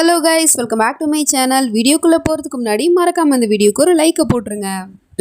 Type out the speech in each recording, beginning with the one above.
Hello guys, welcome back to my channel. வீடியோக்குள்ளே போகிறதுக்கு முன்னாடி மறக்காம இந்த வீடியோக்கு ஒரு லைக்கை போட்டுருங்க.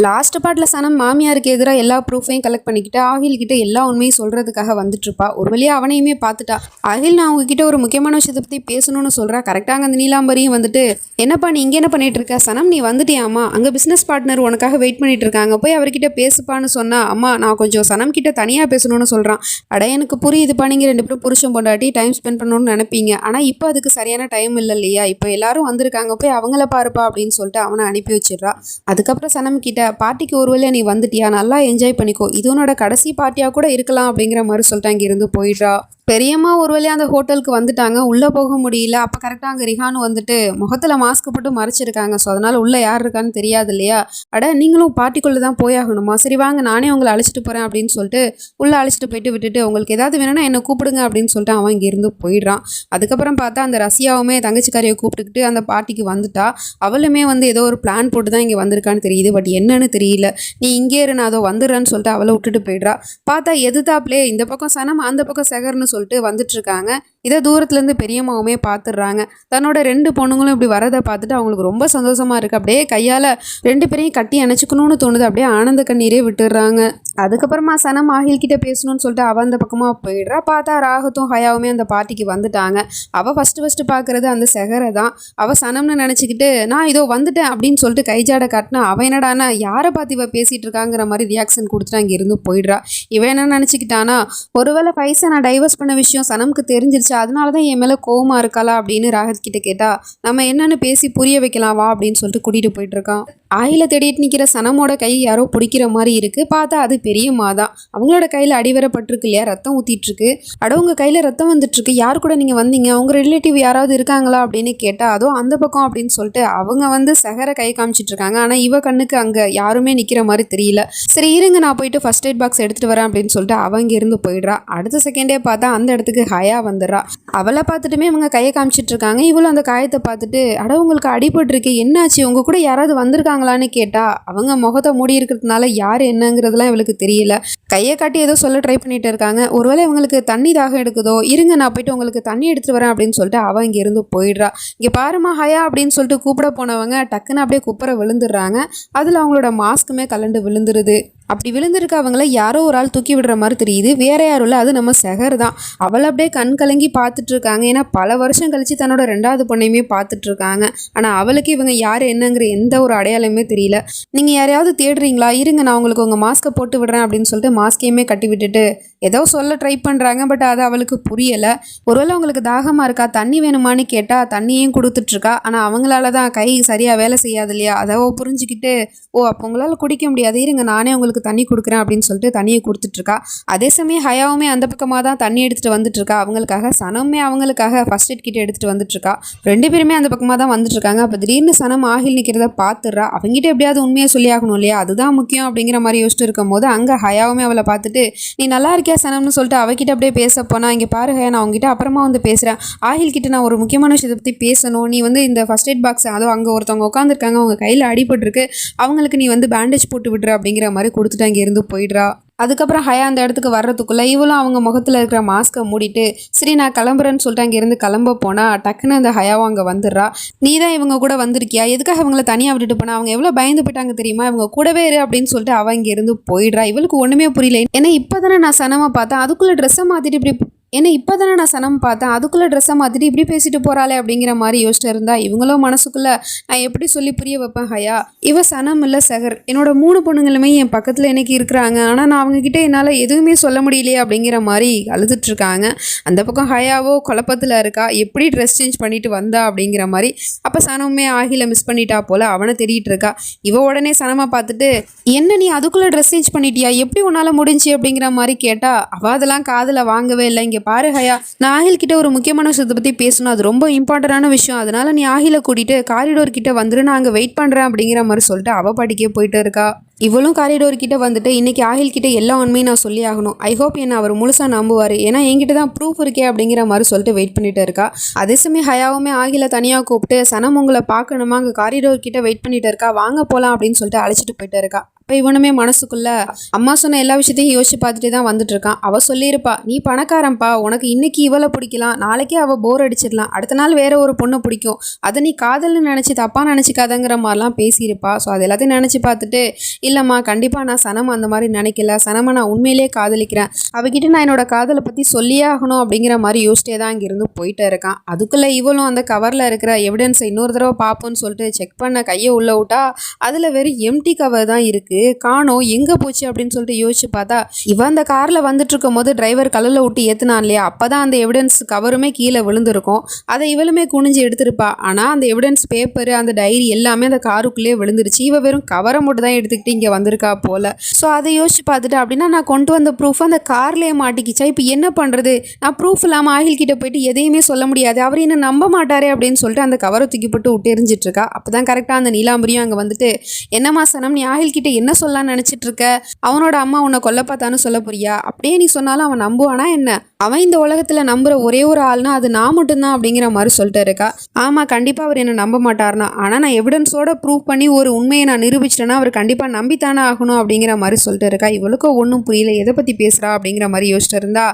லாஸ்ட் பார்ட்டில் சனம் மாமியாருக்கு எதிராக எல்லா ப்ரூஃபையும் கலெக்ட் பண்ணிக்கிட்டு ஆகில் கிட்ட எல்லா உண்மையும் சொல்கிறதுக்காக வந்துட்டுருப்பா. ஒரு வழியாக அவனையுமே பார்த்துட்டா. ஆகில், நான் உங்ககிட்ட ஒரு முக்கியமான விஷயத்தை பற்றி பேசணும்னு சொல்கிறா. கரெக்டாக அந்த நீலாம்பரியும் வந்துட்டு, என்னப்பா நீ இங்கே என்ன பண்ணிட்டு இருக்க? சனம், நீ வந்துட்டியாம்மா? அங்கே பிஸ்னஸ் பார்ட்னர் உனக்காக வெயிட் பண்ணிட்டு இருக்காங்க, போய் அவர்கிட்ட பேசுப்பான்னு சொன்னா. அம்மா, நான் கொஞ்சம் சனம் கிட்ட தனியாக பேசணும்னு சொல்கிறான். அட, எனக்கு புரியுதுப்பா, நீங்கள் ரெண்டு பேரும் புருஷன் பொண்டாட்டி டைம் ஸ்பெண்ட் பண்ணணும்னு நினைப்பீங்க. ஆனால் இப்போ அதுக்கு சரியான டைம் இல்லை இல்லையா? இப்போ எல்லாரும் வந்திருக்காங்க, போய் அவங்கள பாருப்பா அப்படின்னு சொல்லிட்டு அவனை அனுப்பி வச்சிடுறா. அதுக்கப்புறம் சனம் கிட்ட, பார்ட்டிக்கு ஒரு வேளை நீ வந்துட்டியா, நல்லா என்ஜாய் பண்ணிக்கோ, இது உன்னோட கடைசி பார்ட்டியாக கூட இருக்கலாம் அப்படிங்கிற மாதிரி சொல்லிட்டு அங்கிருந்து போயிடுறா. பெரியம்மா ஒரு வழியாக அந்த ஹோட்டலுக்கு வந்துட்டாங்க. உள்ளே போக முடியல. அப்போ கரெக்டாக அங்கே ரிஹான் வந்துட்டு முகத்தில் மாஸ்க் போட்டு மறைச்சிருக்காங்க. ஸோ அதனால் உள்ளே யார் இருக்கான்னு தெரியாது இல்லையா? அட, நீங்களும் பார்ட்டிக்குள்ளே தான் போயாகணுமா? சரி வாங்க, நானே உங்களை அழைச்சிட்டு போகிறேன் அப்படின்னு சொல்லிட்டு உள்ளே அழைச்சிட்டு போயிட்டு விட்டுட்டு, உங்களுக்கு ஏதாவது வேணும்னா என்னை கூப்பிடுங்க அப்படின்னு சொல்லிட்டு அவன் இங்கேருந்து போயிடுறான். அதுக்கப்புறம் பார்த்தா அந்த ரஷ்யாவுமே தங்கச்சிக்காரியை கூப்பிட்டுக்கிட்டு அந்த பார்ட்டிக்கு வந்துட்டா. அவளுமே ஏதோ ஒரு பிளான் போட்டு தான் இங்கே வந்திருக்கான்னு தெரியுது. பட் என்னன்னு தெரியல. நீ இங்கே இரு, நான் அதோ வந்துடுறேன்னு சொல்லிட்டு அவளை விட்டுட்டு போயிடுறா. பார்த்தா எதுதாப்லே இந்த பக்கம் சனம், அந்த பக்கம் செகர்னு சொல்லிட்டு வந்துட்டு இருக்காங்க. இதை தூரத்துலேருந்து பெரியம்மாவுமே பார்த்துடுறாங்க. தன்னோட ரெண்டு பொண்ணுங்களும் இப்படி வரதை பார்த்துட்டு அவங்களுக்கு ரொம்ப சந்தோஷமா இருக்கு. அப்படியே கையால் ரெண்டு பேரையும் கட்டி அணைச்சிக்கணும்னு தோணுது. அப்படியே ஆனந்த கண்ணீரே விட்டுடுறாங்க. அதுக்கப்புறமா சனம் ஆகில் கிட்ட பேசணும்னு சொல்லிட்டு அவன் அந்த பக்கமாக போயிடுறா. பார்த்தா ராகத்தும் ஹயாவுமே அந்த பார்ட்டிக்கு வந்துட்டாங்க. அவள் ஃபஸ்ட்டு பார்க்குறது அந்த செகரை தான். அவள் சனம்னு நினச்சிக்கிட்டு, நான் இதோ வந்துட்டேன் அப்படின்னு சொல்லிட்டு கைஜாட காட்டினா, அவன் என்னடானா யாரை பார்த்து இவ பேசிகிட்டு இருக்காங்கிற மாதிரி ரியாக்ஷன் கொடுத்துட்டு அங்கே இருந்து போயிடுறா. இவன் என்ன நினச்சிக்கிட்டானா, ஒருவேளை பைசா நான் டைவர்ஸ் பண்ண விஷயம் சனம்க்கு தெரிஞ்சிருச்சு, அதனால தான் என் மேலே கோவமா இருக்காளா அப்படின்னு ராகத் கிட்ட கேட்டா, நம்ம என்னன்னு பேசி புரிய வைக்கலாம் வா அப்படின்னு சொல்லிட்டு கூட்டிகிட்டு போயிட்டு இருக்கான். ஆயில தேடிட்டு நிற்கிற சனமோட கை யாரோ பிடிக்கிற மாதிரி இருக்குது. பார்த்தா அது பெரியம்மா தான். அவங்களோட கையில் அடிவரப்பட்டிருக்கு இல்லையா, ரத்தம் ஊற்றிட்டுருக்கு. அட, உங்கள் கையில் ரத்தம் வந்துட்டுருக்கு, யார் கூட நீங்கள் வந்தீங்க, அவங்க ரிலேட்டிவ் யாராவது இருக்காங்களா அப்படின்னு கேட்டால், அதோ அந்த பக்கம் அப்படின்னு சொல்லிட்டு அவங்க செகரை கை காமிச்சிட்டு இருக்காங்க. ஆனால் இவ கண்ணுக்கு அங்கே யாருமே நிற்கிற மாதிரி தெரியல. சரி இருங்க, நான் போயிட்டு ஃபர்ஸ்ட் எய்ட் பாக்ஸ் எடுத்துகிட்டு வரேன் அப்படின்னு சொல்லிட்டு அவங்க இருந்து போயிடுறா. அடுத்த செகண்டே பார்த்தா அந்த இடத்துக்கு ஹயா வந்துடுறா. அவளை பார்த்துட்டுமே இவங்க கையை காமிச்சிட்டு இருக்காங்க. இவளும் அந்த காயத்தை பார்த்துட்டு, அட உங்களுக்கு அடிபட்டுருக்கு, என்னாச்சு, உங்க கூட யாராவது வந்திருக்காங்களான்னு கேட்டா, அவங்க முகத்தை மூடி இருக்கிறதுனால யார் என்னங்கிறதுலாம் இவளுக்கு தெரியல. கையை காட்டி ஏதோ சொல்ல ட்ரை பண்ணிட்டு இருக்காங்க. ஒருவேளை இவங்களுக்கு தண்ணி தாகம் எடுக்குதோ, இருங்க நான் போயிட்டு உங்களுக்கு தண்ணி எடுத்துட்டு வரேன் அப்படின்னு சொல்லிட்டு அவன் இங்க இருந்து போயிடுறா. இங்க பாருமா ஹயா அப்படின்னு சொல்லிட்டு கூப்பிட போனவங்க டக்குன்னு அப்படியே குப்புற விழுந்துடுறாங்க. அதுல அவங்களோட மாஸ்க்குமே கலண்டு விழுந்துருது. அப்படி விழுந்திருக்க அவங்கள யாரோ ஒரு ஆள் தூக்கி விடுற மாதிரி தெரியுது. வேற யாரும் இல்லை, அது நம்ம செகர் தான். அவளை அப்படியே கண் கலங்கி பார்த்துட்டு இருக்காங்க. ஏன்னா பல வருஷம் கழிச்சு தன்னோட ரெண்டாவது பொண்ணையுமே பார்த்துட்டு இருக்காங்க. ஆனால் அவளுக்கு இவங்க யார் என்னங்கிற எந்த ஒரு அடையாளமே தெரியல. நீங்கள் யாரையாவது தேடுறீங்களா, இருங்க நான் உங்களுக்கு உங்கள் மாஸ்க்கை போட்டு விடுறேன் அப்படின்னு சொல்லிட்டு மாஸ்கையுமே கட்டி விட்டுட்டு ஏதோ சொல்ல ட்ரை பண்ணுறாங்க. பட் அது அவளுக்கு புரியலை. ஒருவேளை அவங்களுக்கு தாகமாக இருக்கா, தண்ணி வேணுமான்னு கேட்டால் தண்ணியும் கொடுத்துட்ருக்கா. ஆனால் அவங்களால தான் கை சரியாக வேலை செய்யாது இல்லையா, அதை புரிஞ்சுக்கிட்டு, ஓ அப்போ உங்களால் குடிக்க முடியாது, இருங்க நானே உங்களுக்கு தண்ணி கொடுக்குறேன் அப்படின்னு சொல்லிட்டு தண்ணியை கொடுத்துட்ருக்கா. அதே சமயம் ஹயாவுமே அந்த பக்கமாக தான் தண்ணி எடுத்துகிட்டு வந்துட்டுருக்கா அவங்களுக்காக. சனமே அவங்களுக்காக ஃபர்ஸ்ட் எய்ட் கிட்ட எடுத்துகிட்டு வந்துட்டுருக்கா. ரெண்டு பேருமே அந்த பக்கமாக தான் வந்துட்டுருக்காங்க. அப்போ திடீர்னு சனம் ஆகில் நிற்கிறத பார்த்துடுறா. அவங்ககிட்ட எப்படியாவது உண்மையை சொல்லி ஆகணும் இல்லையா, அதுதான் முக்கியம் அப்படிங்கிற மாதிரி யோசிச்சுட்டு இருக்கும் போது அங்கே ஹயாவுமே அவளை பார்த்துட்டு, நீ நல்லா இருக்கியா சனம்னு சொல்லிட்டு அவகிட்ட அப்படியே பேச போனா, இங்கே பாரு ஹயா, நான் அவங்ககிட்ட அப்புறமா பேசுகிறேன், ஆகில் கிட்ட நான் ஒரு முக்கியமான விஷயத்தை பற்றி பேசணும், நீ இந்த ஃபர்ஸ்ட் எய்ட் பாக்ஸ், அதோ அங்கே ஒருத்தவங்க உட்காந்துருக்காங்க, அவங்க கையில் அடிபட்டுருக்கு, அவங்களுக்கு நீ பேண்டேஜ் போட்டு விடுற அப்படிங்கிற மாதிரி கொடுத்துட்டு அங்கே இருந்து போயிடுறா. அதுக்கப்புறம் ஹயா அந்த இடத்துக்கு வர்றதுக்குள்ளே இவளும் அவங்க முகத்தில் இருக்கிற மாஸ்க்கை மூடிட்டு, சரி நான் கிளம்புறேன்னு சொல்லிட்டு அங்கேருந்து கிளம்ப போனால் டக்குன்னு அந்த ஹயாவும் அங்கே வந்துடுறா. நீ தான் இவங்க கூட வந்திருக்கியா, எதுக்காக அவங்கள தனியாக விட்டுட்டு போனா, அவங்க எவ்வளோ பயந்து போயிட்டாங்க தெரியுமா, இவங்க கூடவே இரு அப்படின்னு சொல்லிட்டு அவள் இங்கேருந்து போயிடுறா. இவளுக்கு ஒன்றுமே புரியல. ஏன்னா இப்போ தானே நான் சனமாக பார்த்தேன், அதுக்குள்ளே ட்ரெஸ்ஸை மாற்றிட்டு இப்படி, ஏன்னா இப்போ தானே நான் சனம் பார்த்தேன், அதுக்குள்ளே ட்ரெஸ்ஸை மாற்றிட்டு இப்படி பேசிட்டு போகிறாளே அப்படிங்கிற மாதிரி யோசிச்சுட்டு இருந்தா. இவங்களும் மனசுக்குள்ளே, நான் எப்படி சொல்லி புரிய வைப்பேன் ஹயா, இவ சனம் இல்லை செகர், என்னோட 3 பொண்ணுங்களுமே என் பக்கத்தில் எனக்கு இருக்கிறாங்க, ஆனால் நான் அவங்கக்கிட்ட என்னால் எதுவுமே சொல்ல முடியலையே அப்படிங்கிற மாதிரி அழுதுட்ருக்காங்க. அந்த பக்கம் ஹயாவோ குழப்பத்தில் இருக்கா, எப்படி ட்ரெஸ் சேஞ்ச் பண்ணிட்டு வந்தா அப்படிங்கிற மாதிரி. அப்போ சனமே ஆகில மிஸ் பண்ணிட்டா போல் அவனை தேடிட்டு இருக்கா. இவ உடனே சனமாக பார்த்துட்டு, என்ன நீ அதுக்குள்ளே ட்ரெஸ் சேஞ்ச் பண்ணிட்டியா, எப்படி உன்னால் முடிஞ்சு அப்படிங்கிற மாதிரி கேட்டா, அவள் அதெல்லாம் காதில் வாங்கவே இல்லை. இங்கே பாரு ஹயா, நான் ஆகில் கிட்ட ஒரு முக்கியமான விஷயத்தை பற்றி பேசணும், அது ரொம்ப இம்பார்ட்டண்டான விஷயம், அதனால நீ ஆகில கூட்டிட்டு காரிடோர் கிட்ட வந்துரு, நான் அங்கே வெயிட் பண்ணுறேன் அப்படிங்கிற மாதிரி சொல்லிட்டு அவள் பாட்டிக்கே போயிட்டு இருக்கா. இவளும் காரிடோர் கிட்ட வந்துட்டு, இன்னைக்கு ஆகில் கிட்ட எல்லா உண்மையும் நான் சொல்லி ஆகணும், ஐ ஹோப் என்ன அவர் முழுசாக நம்புவார், ஏன்னா என்கிட்ட தான் ப்ரூஃப் இருக்கே அப்படிங்கிற மாதிரி சொல்லிட்டு வெயிட் பண்ணிட்டு இருக்கா. அதே சமயம் ஹயாவுமே ஆகில தனியாக கூப்பிட்டு, சனம் உங்களை பார்க்கணுமா, அங்கே காரிடோர் கிட்ட வெயிட் பண்ணிட்டு இருக்கா, வாங்க போகலாம் அப்படின்னு சொல்லிட்டு அழைச்சிட்டு போயிட்டு இருக்கா. அப்போ இவனுமே மனசுக்குள்ள அம்மா சொன்ன எல்லா விஷயத்தையும் யோசிச்சு பார்த்துட்டு தான் வந்துட்டு இருக்கான். அவள் சொல்லியிருப்பா, நீ பணக்காரன்பா, உனக்கு இன்னைக்கு இவளை பிடிக்கலாம், நாளைக்கே அவள் போர் அடிச்சிடலாம், அடுத்த நாள் வேற ஒரு பொண்ணு பிடிக்கும், அதை நீ காதல்னு நினச்சி தப்பாக நினச்சிக்காதங்கிற மாதிரிலாம் பேசியிருப்பா. ஸோ அது எல்லாத்தையும் நினச்சி பார்த்துட்டு, இல்லைம்மா கண்டிப்பாக நான் சனம் அந்த மாதிரி நினைக்கல, சனமை நான் உண்மையிலே காதலிக்கிறேன், அவகிட்ட நான் என்னோட காதலை பற்றி சொல்லியே ஆகணும் அப்படிங்கிற மாதிரி யோசிச்சே தான் இங்கிருந்து போயிட்டே இருக்கான். அதுக்குள்ளே இவளும் அந்த கவரில் இருக்கிற எவிடன்ஸை இன்னொரு தடவை பார்ப்போன்னு சொல்லிட்டு செக் பண்ண கையை உள்ள விட்டா அதில் வெறும் எம்டி கவர் தான் இருக்குது. காணோம், எங்கே போச்சு அப்படின்னு சொல்லிட்டு யோசிச்சு பார்த்தா இவன் அந்த காரில் வந்துட்டு இருக்கும் போது டிரைவர் கல்லில் விட்டு ஏற்றுனான் இல்லையா, அப்போ தான் அந்த எவிடன்ஸ் கவருமே கீழே விழுந்திருக்கும். அதை இவளுமே குனிஞ்சு எடுத்திருப்பா. ஆனால் அந்த எவிடன்ஸ் பேப்பரு அந்த டைரி எல்லாமே அந்த காருக்குள்ளேயே விழுந்துருச்சு. இவ வெறும் கவரை மட்டும் தான் எடுத்துக்கிட்டு இங்கே வந்திருக்கா போல. ஸோ அதை யோசிச்சு பார்த்துட்டு, அப்படின்னா நான் கொண்டு வந்த ப்ரூஃப் அந்த கார்லேயே மாட்டிக்கிச்சா, இப்போ என்ன பண்ணுறது, நான் ப்ரூஃப் இல்லாமல் ஆகில் கிட்ட போயிட்டு எதையுமே சொல்ல முடியாது, அவர் என்ன நம்ப மாட்டாரே அப்படின்னு சொல்லிட்டு அந்த கவரை தூக்கி போட்டு விட்டு எரிஞ்சிட்டு இருக்கா. அப்போ தான் கரெக்டாக அந்த நீலாம்பரியும் அங்கே வந்துட்டு, என்னம்மா சனம், நீ ஆகில் கிட்ட என்ன சொல்லலாம்னு நினச்சிட்டு இருக்க, அவனோட அம்மா உன்னை கொல்ல பார்த்தான்னு சொல்ல போறியா, அப்படியே நீ சொன்னாலும் அவன் நம்புவானா என்ன, அவன் இந்த உலகத்தில் நம்புற ஒரே ஒரு ஆள்னா அது நான் மட்டும்தான் அப்படிங்கிற மாதிரி சொல்லிட்டு இருக்கா. ஆமாம் கண்டிப்பாக அவர் என்ன நம்ப மாட்டார்னா, ஆனால் நான் எவிடன்ஸோட ப்ரூவ் பண்ணி ஒரு உண்மையை நான் நிரூபிச்சிட்டேன்னா அவர் கண்டிப்பாக நம்பித்தானே ஆகணும் அப்படிங்கிற மாதிரி சொல்லிட்டு இருக்கா. இவளுக்கும் ஒன்றும் புரியல, எதை பற்றி பேசுகிறா அப்படிங்கிற மாதிரி யோசிச்சுட்டு இருந்தா,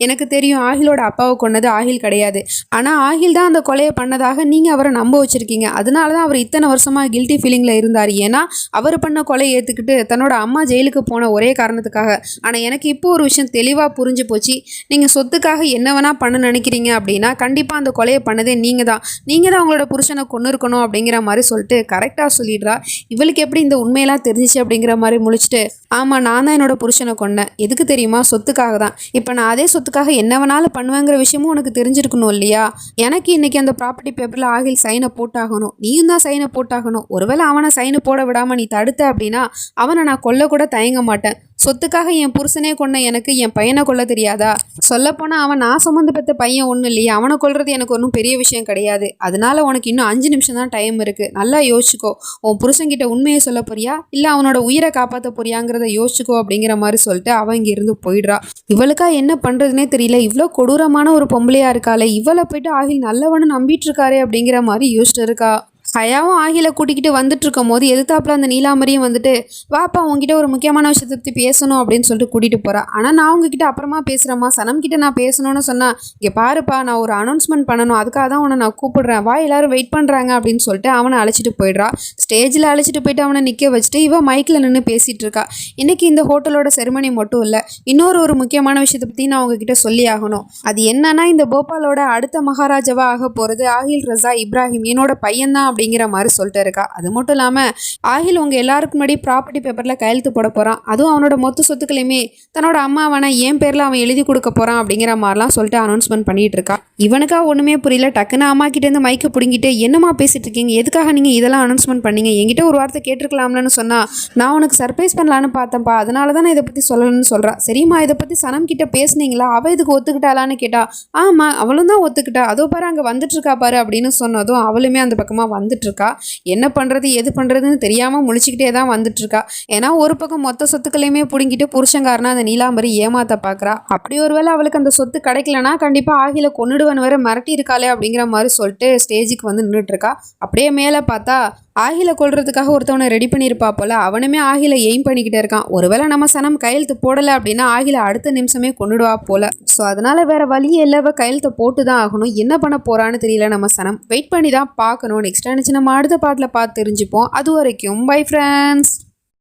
எனக்கு தெரியும் ஆகிலோட அப்பாவை கொன்னது ஆகில் கிடையாது, ஆனால் ஆகில் தான் அந்த கொலையை பண்ணதாக நீங்கள் அவரை நம்ப வச்சுருக்கீங்க, அதனால தான் அவர் இத்தனை வருஷமாக கில்ட்டி ஃபீலிங்கில் இருந்தார், ஏன்னா அவர் பண்ண கொலையை ஏற்றுக்கிட்டு தன்னோட அம்மா ஜெயிலுக்கு போன ஒரே காரணத்துக்காக. ஆனால் எனக்கு இப்போ ஒரு விஷயம் தெளிவாக புரிஞ்சு போச்சு, நீங்கள் சொத்துக்காக என்ன வேணால் பண்ண நினைக்கிறீங்க அப்படின்னா கண்டிப்பாக அந்த கொலையை பண்ணதே நீங்கள் தான் உங்களோட புருஷனை கொண்டு இருக்கணும் அப்படிங்கிற மாதிரி சொல்லிட்டு கரெக்டாக சொல்லிடுறா. இவளுக்கு எப்படி இந்த உண்மையெல்லாம் தெரிஞ்சிச்சு அப்படிங்கிற மாதிரி முழிச்சிட்டு, ஆமாம் நான் தான் என்னோட புருஷனை கொண்டேன், எதுக்கு தெரியுமா, சொத்துக்காக தான், இப்போ நான் அதே சொத்துக்காக என்ன வேணாலும் பண்ணுவேங்கிற விஷயமும் உனக்கு தெரிஞ்சிருக்கணும் இல்லையா, எனக்கு இன்னைக்கு அந்த ப்ராப்பர்ட்டி பேப்பரில் ஆகில் சைனை போட்டாகணும், நீயும் தான் சைனை போட்டாகணும், ஒருவேளை அவனை சைனை போட விடாமல் நீ தடுத்த அப்படின்னா அவனை நான் கொல்ல கூட தயங்க மாட்டேன், சொத்துக்காக என் புருஷனே கொண்ட எனக்கு என் பையனை கொல்ல தெரியாதா, சொல்லப்போனால் அவன் நான் சுமந்து பெற்ற பையன் ஒன்றும் இல்லையா, அவனை கொல்றது எனக்கு ஒன்றும் பெரிய விஷயம் கிடையாது, அதனால உனக்கு இன்னும் 5 நிமிஷம் தான் டைம் இருக்குது, நல்லா யோசிச்சுக்கோ, உன் புருஷன்கிட்ட உண்மையை சொல்ல போறியா இல்லை அவனோட உயிரை காப்பாற்ற போறியாங்கிறத யோசிச்சுக்கோ அப்படிங்கிற மாதிரி சொல்லிட்டு அவன் இங்கிருந்து போயிடுறா. இவளுக்கா என்ன பண்ணுறதுனே தெரியல, இவ்வளோ கொடூரமான ஒரு பொம்பளையா இருக்காளே, இவளை போயிட்டு ஆகில் நல்லவனு நம்பிட்டு இருக்காரே அப்படிங்கிற மாதிரி யோசிச்சுட்டு இருக்கா. ஹயாவும் ஆகில கூட்டிக்கிட்டு வந்துட்டு இருக்கும் போது எதிர்த்தாப்புல அந்த நீலாம்பரியும் வந்துட்டு, வாப்பா உங்ககிட்ட ஒரு முக்கியமான விஷயத்தை பற்றி பேசணும் அப்படின்னு சொல்லிட்டு கூட்டிகிட்டு போகிறா. ஆனால் நான் உங்ககிட்ட அப்புறமா பேசுகிறேம்மா, சனம் கிட்ட நான் பேசணும்னு சொன்னால், இங்கே பாருப்பா நான் ஒரு அனௌன்ஸ்மெண்ட் பண்ணணும், அதுக்காக தான் உன்னை நான் கூப்பிடுறேன், வா எல்லாரும் வெயிட் பண்ணுறாங்க அப்படின்னு சொல்லிட்டு அவனை அழைச்சிட்டு போயிடுறா. ஸ்டேஜில் அழைச்சிட்டு போயிட்டு அவனை நிற்க வச்சுட்டு இவன் மைக்கில் நின்று பேசிகிட்டு இருக்கா. இன்றைக்கி இந்த ஹோட்டலோட செரிமனி மட்டும் இல்லை, இன்னொரு முக்கியமான விஷயத்தை பற்றி நான் உங்ககிட்ட சொல்லி ஆகணும். அது என்னன்னா, இந்த போபாலோட அடுத்த மகாராஜாவாக ஆக போகிறது ஆகில் ரஸா இப்ராஹிம், என்னோட பையன்தான் அப்படிங்கிற மாதிரி சொல்லிட்டு இருக்கா. அது மட்டும் இல்லாமல் ஆகில் உங்கள் எல்லாருக்கும் முன்னாடி ப்ராப்பர்ட்டி பேப்பரில் கையெழுத்து போட போகிறான், அதுவும் அவனோட மொத்த சொத்துக்களையுமே தன்னோட அம்மாவனை என் பேரில் அவன் எழுதி கொடுக்க போகிறான் அப்படிங்கிற மாதிரிலாம் சொல்லிட்டு அனௌன்ஸ்மெண்ட் பண்ணிட்டு இருக்கா. இவனுக்கா ஒன்றுமே புரியல. டக்குன்னு அம்மா கிட்டேருந்து மைக்கு பிடிங்கிட்டு, என்னம்மா பேசிட்டு இருக்கீங்க, எதுக்காக நீங்கள் இதெல்லாம் அனௌன்ஸ்மெண்ட் பண்ணீங்க, என்கிட்ட ஒரு வார்த்தை கேட்டிருக்கலாம்லன்னு சொன்னால், நான் உனக்கு சர்ப்ரைஸ் பண்ணலான்னு பார்த்தேன்ப்பா, அதனால தான் நான் இதை பற்றி சொல்லணும்னு சொல்கிறா. சரிம்மா இதை பற்றி சனம் கிட்ட பேசுனீங்களா, அவள் இதுக்கு ஒத்துக்கிட்டாளான்னு கேட்டா, ஆமாம் அவளும் தான் ஒத்துக்கிட்டா, அதோ பாரு அங்கே வந்துட்டுருக்கா பாரு அப்படின்னு சொன்னதும் அவளுமே அந்த பக்கமாக வந்துட்டுருக்கா. என்ன பண்ணுறது எது பண்ணுறதுன்னு தெரியாமல் முழிச்சிக்கிட்டே தான் வந்துட்டுருக்கா. ஏன்னா ஒரு பக்கம் மொத்த சொத்துக்களையுமே பிடுங்கிட்டு புருஷங்காரனா அந்த நீலாம்பரி ஏமாத்த பார்க்குறா. அப்படி ஒருவேளை அவளுக்கு அந்த சொத்து கிடைக்கலனா கண்டிப்பாக ஆகில கொன்னுடுவன் வேற மிரட்டி இருக்காளே அப்படிங்கிற மாதிரி சொல்லிட்டு ஸ்டேஜுக்கு வந்து நின்றுட்டுருக்கா. அப்படியே மேலே பார்த்தா ஆகில கொள்றதுக்காக ஒருத்தவனை ரெடி பண்ணியிருப்பா போல, அவனுமே ஆகில எய்ம் பண்ணிக்கிட்டே இருக்கான். ஒருவேளை நம்ம சனம் கையெழுத்து போடலை அப்படின்னா ஆகில அடுத்த நிமிஷமே கொண்டுடுவா போல. ஸோ அதனால வேற வழியே இல்லை, கையெழுத்து போட்டு தான் ஆகணும். என்ன பண்ண போறான்னு தெரியல நம்ம சனம், வெயிட் பண்ணி தான் பார்க்கணும். நெக்ஸ்ட் நினச்சி நம்ம அடுத்த பாட்டில் பார்த்து தெரிஞ்சுப்போம். அது வரைக்கும் பை ஃப்ரெண்ட்ஸ்.